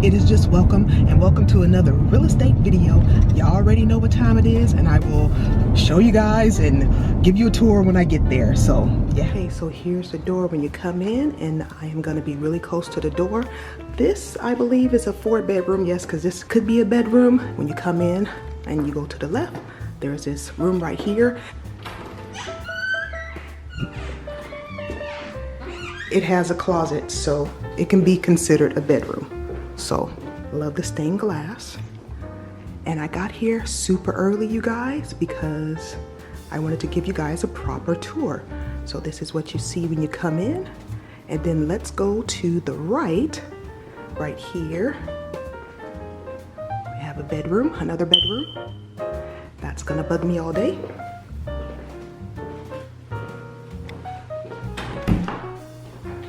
It is just welcome, and welcome to another real estate video. Y'all already know what time it is, and I will show you guys and give you a tour when I get there. So yeah. Okay, so here's the door when you come in, and I am going to be really close to the door. This, I believe, is a 4-bedroom. Yes, because this could be a bedroom. When you come in and you go to the left, there's this room right here. It has a closet, so it can be considered a bedroom. So, love the stained glass. And I got here super early, you guys, because I wanted to give you guys a proper tour. So this is what you see when you come in. And then let's go to the right here. We have a bedroom, another bedroom. That's gonna bug me all day.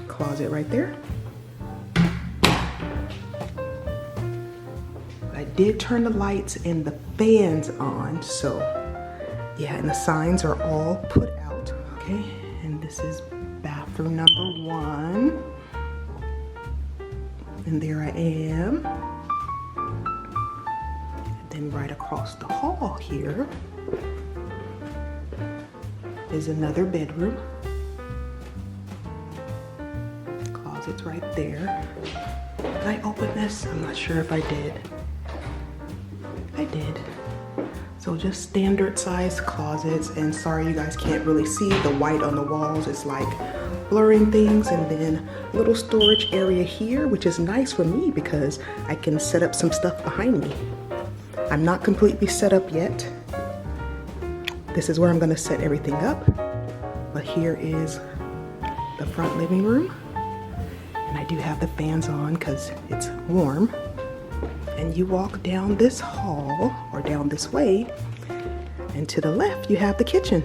Closet right there. I did turn the lights and the fans on, so yeah, and the signs are all put out. Okay, and this is bathroom number 1, and there I am. And then right across the hall here is another bedroom. Closet's right there. Did I open this? I'm not sure if I did. I did. So just standard size closets, and sorry you guys can't really see the white on the walls. It's like blurring things. And then a little storage area here, which is nice for me because I can set up some stuff behind me. I'm not completely set up yet. This is where I'm gonna set everything up. But here is the front living room. And I do have the fans on because it's warm. And you walk down this hall, or down this way, and to the left you have the kitchen.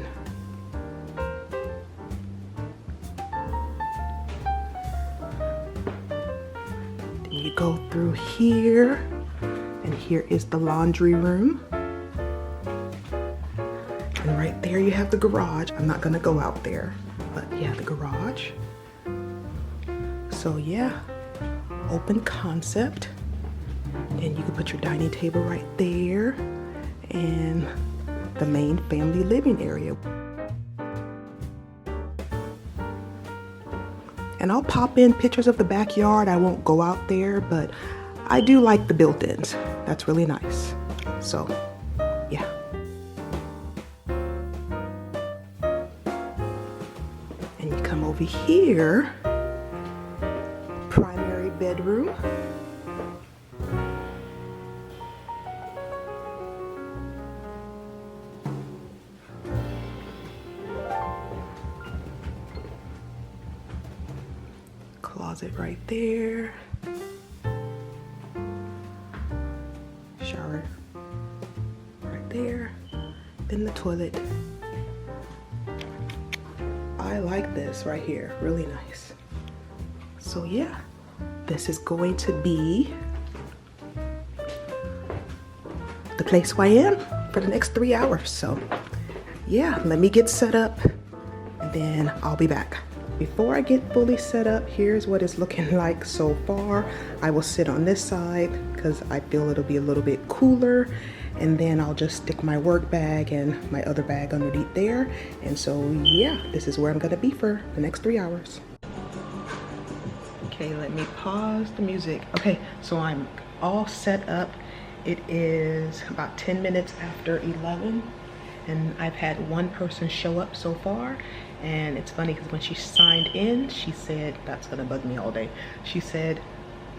Then you go through here, and here is the laundry room. And right there you have the garage. I'm not gonna go out there, but yeah, the garage. So yeah, open concept. And you can put your dining table right there, and the main family living area. And I'll pop in pictures of the backyard. I won't go out there, but I do like the built-ins. That's really nice. So, yeah. And you come over here, primary bedroom. Closet right there. Shower right there. Then the toilet. I like this right here, really nice. So yeah, this is going to be the place where I am for the next 3 hours. So yeah, let me get set up and then I'll be back. Before I get fully set up, here's what it's looking like so far. I will sit on this side because I feel it'll be a little bit cooler, and then I'll just stick my work bag and my other bag underneath there. And so yeah, this is where I'm gonna be for the next 3 hours. Okay, let me pause the music. Okay, so I'm all set up. It is about 10 minutes after 11, and I've had one person show up so far. And it's funny because when she signed in, she said, that's gonna bug me all day. She said,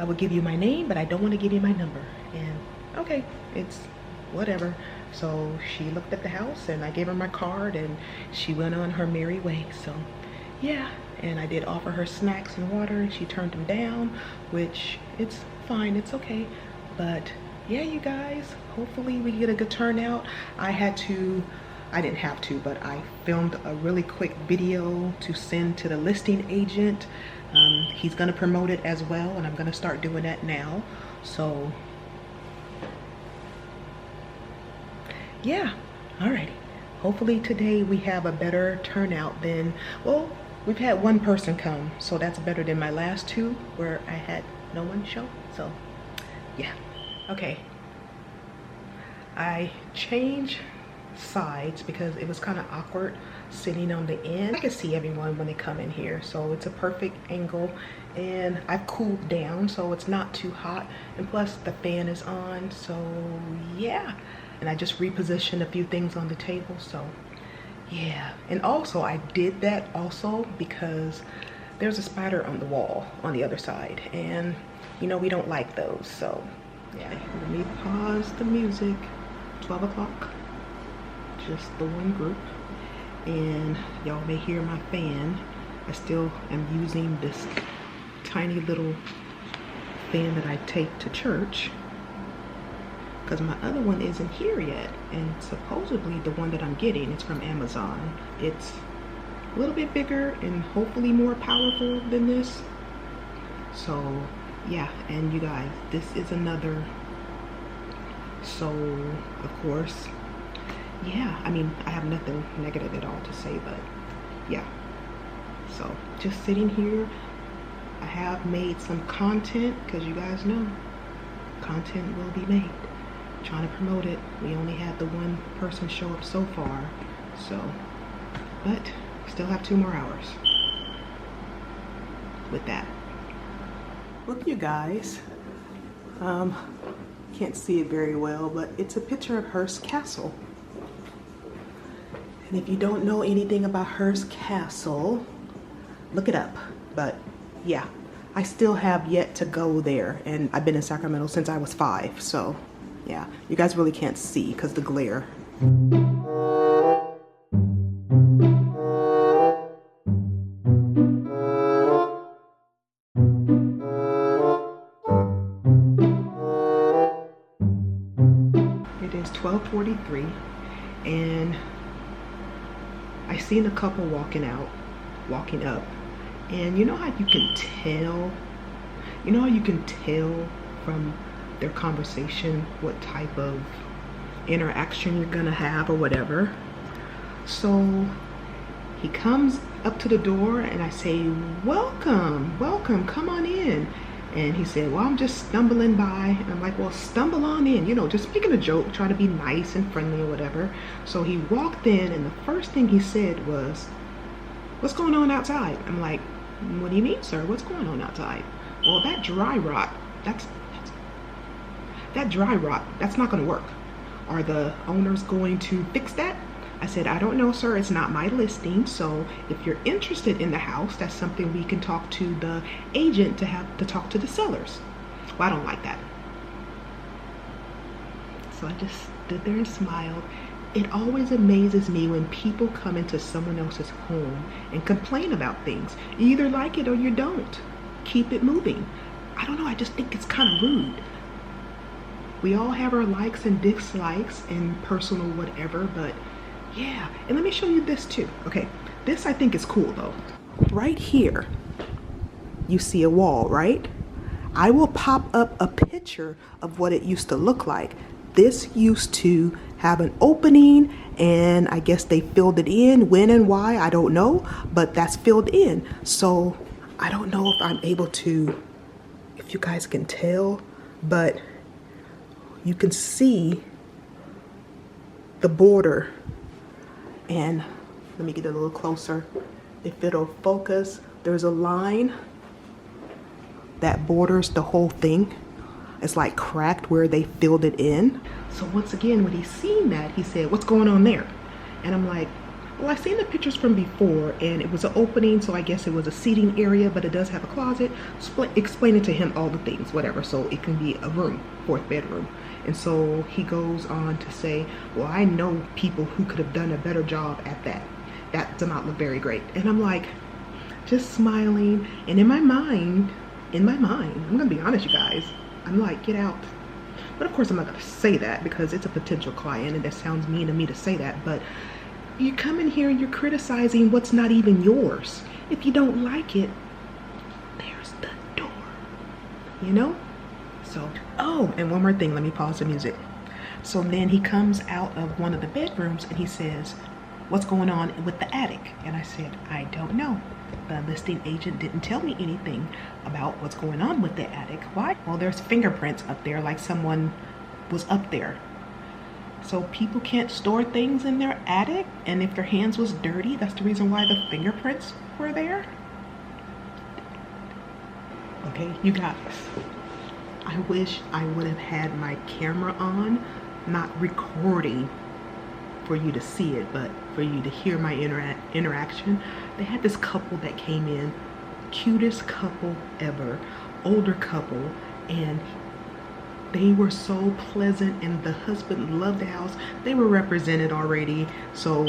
I will give you my name, but I don't want to give you my number. And okay, it's whatever. So she looked at the house and I gave her my card and she went on her merry way. So yeah, and I did offer her snacks and water and she turned them down, which it's fine, it's okay. But yeah, you guys, hopefully we get a good turnout. I didn't have to, but I filmed a really quick video to send to the listing agent. He's gonna promote it as well, and I'm gonna start doing that now. So yeah, alrighty. Hopefully today we have a better turnout than, well, we've had one person come, so that's better than my last two where I had no one show. So Yeah. Okay. I changed sides because it was kind of awkward sitting on the end. I can see everyone when they come in here, so it's a perfect angle, and I've cooled down so it's not too hot, and plus the fan is on, so yeah. And I just repositioned a few things on the table, so yeah. And also I did that also because there's a spider on the wall on the other side, and you know we don't like those, so yeah. Let me pause the music. 12 o'clock, just the one group, and y'all may hear my fan. I still am using this tiny little fan that I take to church because my other one isn't here yet, and supposedly the one that I'm getting is from Amazon. It's a little bit bigger and hopefully more powerful than this. So yeah, and you guys, this is another. So of course, yeah, I mean, I have nothing negative at all to say, but yeah. So just sitting here, I have made some content because you guys know content will be made. Trying to promote it. We only had the one person show up so far, so, but still have 2 more hours with that. Look, you guys, can't see it very well, but it's a picture of Hearst Castle. And if you don't know anything about Hearst Castle, look it up. But yeah, I still have yet to go there, and I've been in Sacramento since I was 5, so yeah, you guys really can't see because the glare. It is 12:43, and I seen a couple walking up, and you know how you can tell, from their conversation what type of interaction you're gonna have or whatever. So he comes up to the door and I say, welcome, come on in. And he said, well, I'm just stumbling by. And I'm like, well, stumble on in, just making a joke, trying to be nice and friendly or whatever. So he walked in, and the first thing he said was, what's going on outside? I'm like, what do you mean, sir? What's going on outside? Well, that dry rot, that's not going to work. Are the owners going to fix that? I said, I don't know, sir. It's not my listing. So if you're interested in the house, that's something we can talk to the agent to have to talk to the sellers. Well, I don't like that. So I just stood there and smiled. It always amazes me when people come into someone else's home and complain about things. You either like it or you don't. Keep it moving. I don't know. I just think it's kind of rude. We all have our likes and dislikes and personal whatever, but yeah. And let me show you this too. Okay, this I think is cool though. Right here, you see a wall, right? I will pop up a picture of what it used to look like. This used to have an opening, and I guess they filled it in. When and why, I don't know, but that's filled in. So I don't know if I'm able to, if you guys can tell, but you can see the border. And let me get a little closer. If it'll focus, there's a line that borders the whole thing. It's like cracked where they filled it in. So once again, when he seen that, he said, what's going on there? And I'm like, well, I've seen the pictures from before, and it was an opening, so I guess it was a seating area, but it does have a closet. Explaining to him all the things, whatever, so it can be a room, 4th bedroom. And so he goes on to say, well, I know people who could have done a better job at that. That does not look very great. And I'm like, just smiling. And in my mind, I'm gonna be honest, you guys, I'm like, get out. But of course I'm not gonna say that because it's a potential client, and that sounds mean of me to say that, but you come in here and you're criticizing what's not even yours. If you don't like it, there's the door, So, oh, and one more thing, let me pause the music. So then he comes out of one of the bedrooms and he says, what's going on with the attic? And I said, I don't know. The listing agent didn't tell me anything about what's going on with the attic. Why? Well, there's fingerprints up there, like someone was up there. So people can't store things in their attic, and if their hands was dirty, that's the reason why the fingerprints were there. Okay, you guys, I wish I would have had my camera on, not recording for you to see it, but for you to hear my interaction. They had this couple that came in, cutest couple ever, older couple, and they were so pleasant, and the husband loved the house. They were represented already, so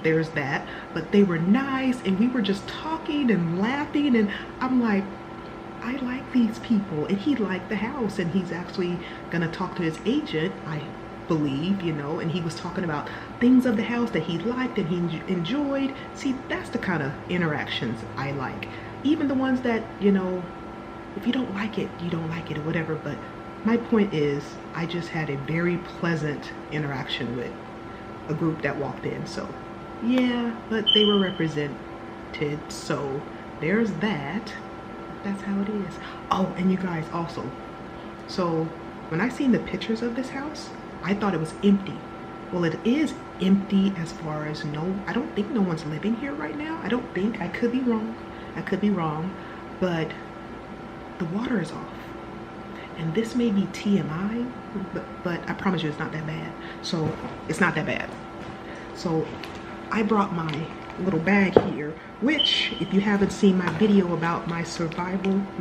there's that. But they were nice, and we were just talking and laughing, and I'm like, I like these people. And he liked the house, and he's actually gonna talk to his agent, I believe, you know, and he was talking about things of the house that he liked and he enjoyed. See, that's the kind of interactions I like. Even the ones that, you know, if you don't like it, you don't like it or whatever. But my point is, I just had a very pleasant interaction with a group that walked in. So yeah, but they were represented, so there's that. That's how it is. Oh, and you guys also, so when I seen the pictures of this house, I thought it was empty. Well, it is empty as far as I don't think no one's living here right now. I don't think. I could be wrong. I could be wrong. But the water is off. And this may be TMI, but I promise you it's not that bad. So it's not that bad. So I brought my little bag here, which if you haven't seen my video about my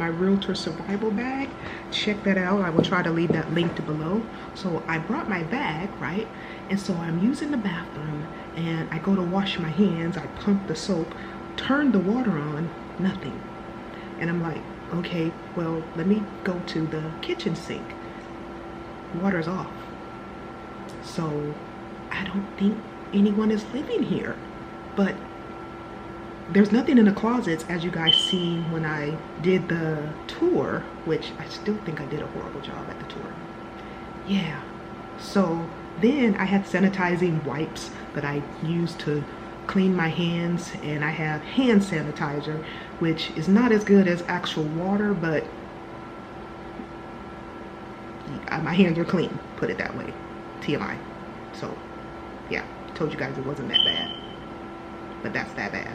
realtor survival bag, check that out. I will try to leave that linked below. So I brought my bag, right? And so I'm using the bathroom, and I go to wash my hands. I pump the soap, turn the water on, nothing. And I'm like, okay, well, let me go to the kitchen sink. Water's off. So I don't think anyone is living here. But there's nothing in the closets, as you guys seen when I did the tour, which I still think I did a horrible job at the tour. Yeah. So then I had sanitizing wipes that I used to clean my hands, and I have hand sanitizer, which is not as good as actual water, but my hands are clean, put it that way. TMI. So yeah, told you guys it wasn't that bad. But that's that bad.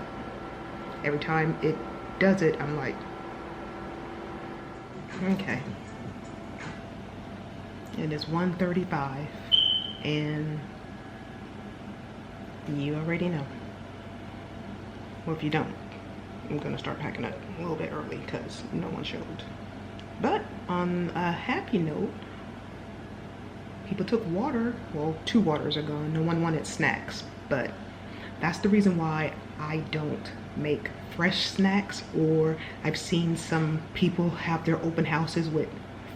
Every time it does it, I'm like, okay. It is 1:35, and you already know. Well, if you don't, I'm gonna start packing up a little bit early because no one showed. But on a happy note, people took water. Well, 2 waters are gone. No one wanted snacks, but that's the reason why I don't make fresh snacks. Or I've seen some people have their open houses with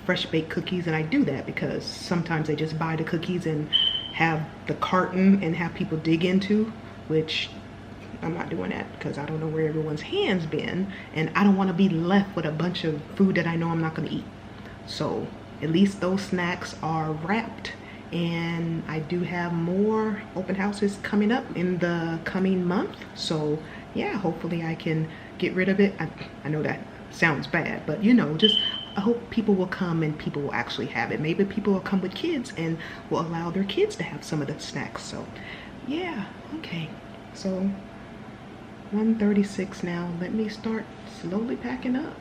fresh baked cookies, and I do that because sometimes they just buy the cookies and have the carton and have people dig into, which I'm not doing that because I don't know where everyone's hands been, and I don't want to be left with a bunch of food that I know I'm not going to eat. So at least those snacks are wrapped. And I do have more open houses coming up in the coming month. So yeah, hopefully I can get rid of it. I know that sounds bad, but you know, just I hope people will come and people will actually have it. Maybe people will come with kids and will allow their kids to have some of the snacks. So yeah, okay. So 1:36 now. Let me start slowly packing up.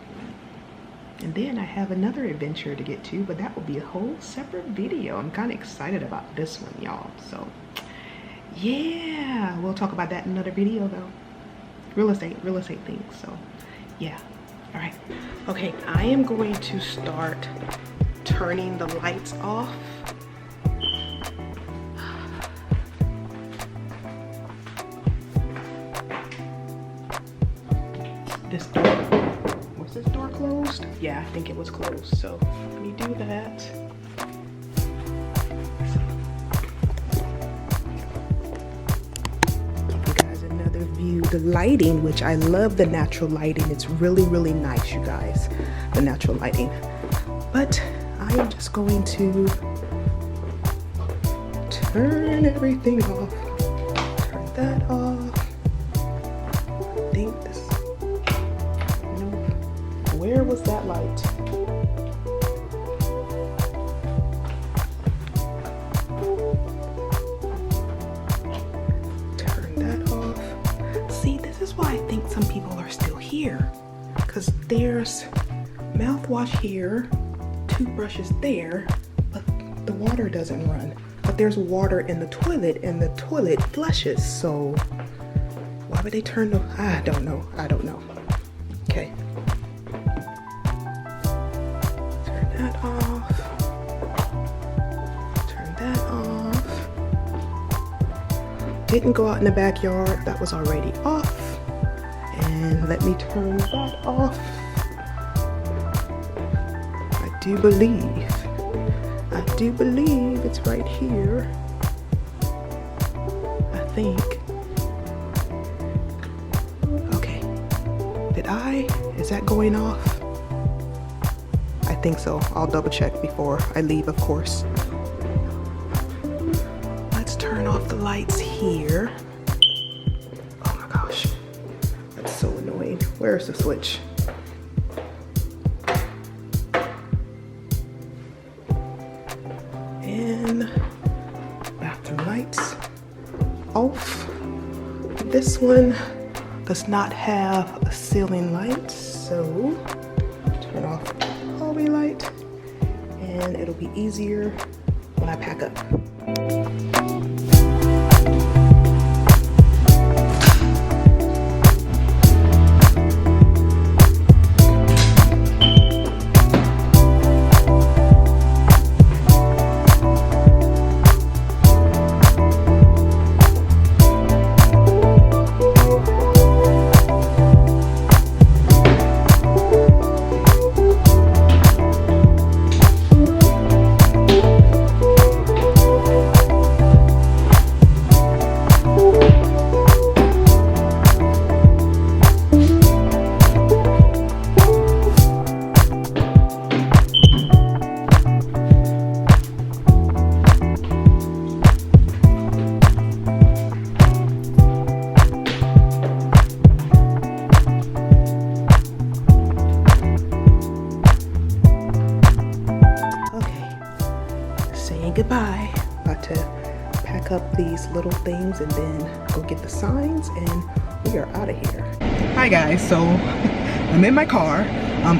And then I have another adventure to get to, but that will be a whole separate video. I'm kind of excited about this one, y'all. So yeah, we'll talk about that in another video though. Real estate things. So yeah, all right. Okay, I am going to start turning the lights off. This door, was this door closed? Yeah, I think it was closed. So let me do that. Give you guys another view. The lighting, which I love the natural lighting. It's really, really nice, you guys. The natural lighting. But I am just going to turn everything off. Turn that off. I think this, where was that light? Turn that off. See, this is why I think some people are still here, because there's mouthwash here, toothbrushes there, but the water doesn't run. But there's water in the toilet and the toilet flushes, so why would they turn the, I don't know. Okay. Turn that off. Turn that off. Didn't go out in the backyard, that was already off. And let me turn that off. I do believe it's right here. I think. Okay. Is that going off? I think so. I'll double check before I leave, of course. Let's turn off the lights here. Oh my gosh. That's so annoying. Where's the switch? And bathroom lights off. This one does not have a ceiling light, so turn off the hallway light and it'll be easier when I pack up. Goodbye. About to pack up these little things and then go get the signs, and we are out of here. Hi guys, so I'm in my car.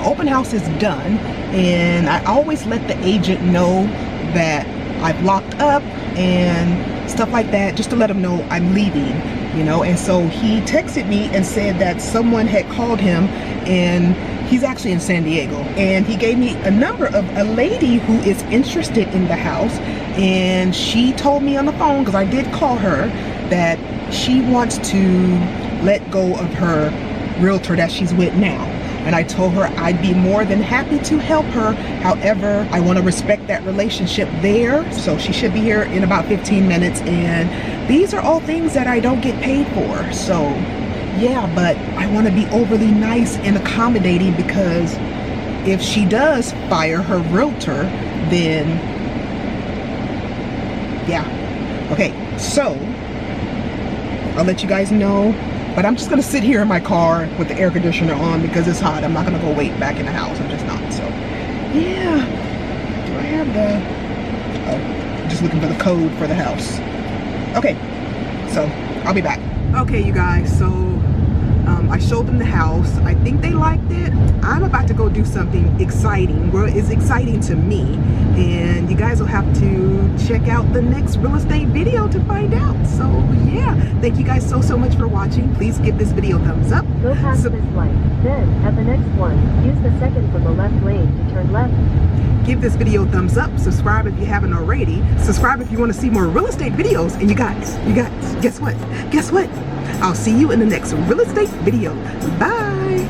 Open house is done, and I always let the agent know that I've locked up and stuff like that, just to let him know I'm leaving, you know. And so he texted me and said that someone had called him, and he's actually in San Diego, and he gave me a number of a lady who is interested in the house, and she told me on the phone, because I did call her, that she wants to let go of her realtor that she's with now. And I told her I'd be more than happy to help her. However, I want to respect that relationship there. So she should be here in about 15 minutes. And these are all things that I don't get paid for. So yeah, but I want to be overly nice and accommodating, because if she does fire her realtor, then yeah. Okay, so I'll let you guys know, but I'm just gonna sit here in my car with the air conditioner on because it's hot. I'm not gonna go wait back in the house. I'm just not. So yeah, do I have the, oh, I'm just looking for the code for the house. Okay, so I'll be back. Okay, you guys, so I showed them the house. I think they liked it. I'm about to go do something exciting. Well, it's exciting to me, and you guys will have to check out the next real estate video to find out. So yeah, thank you guys so much for watching. Please give this video a thumbs up. Go past this light, then at the next one, use the second from the left lane to turn left. Give this video a thumbs up. Subscribe if you haven't already. Subscribe if you want to see more real estate videos. And you guys, guess what? I'll see you in the next real estate video. Bye.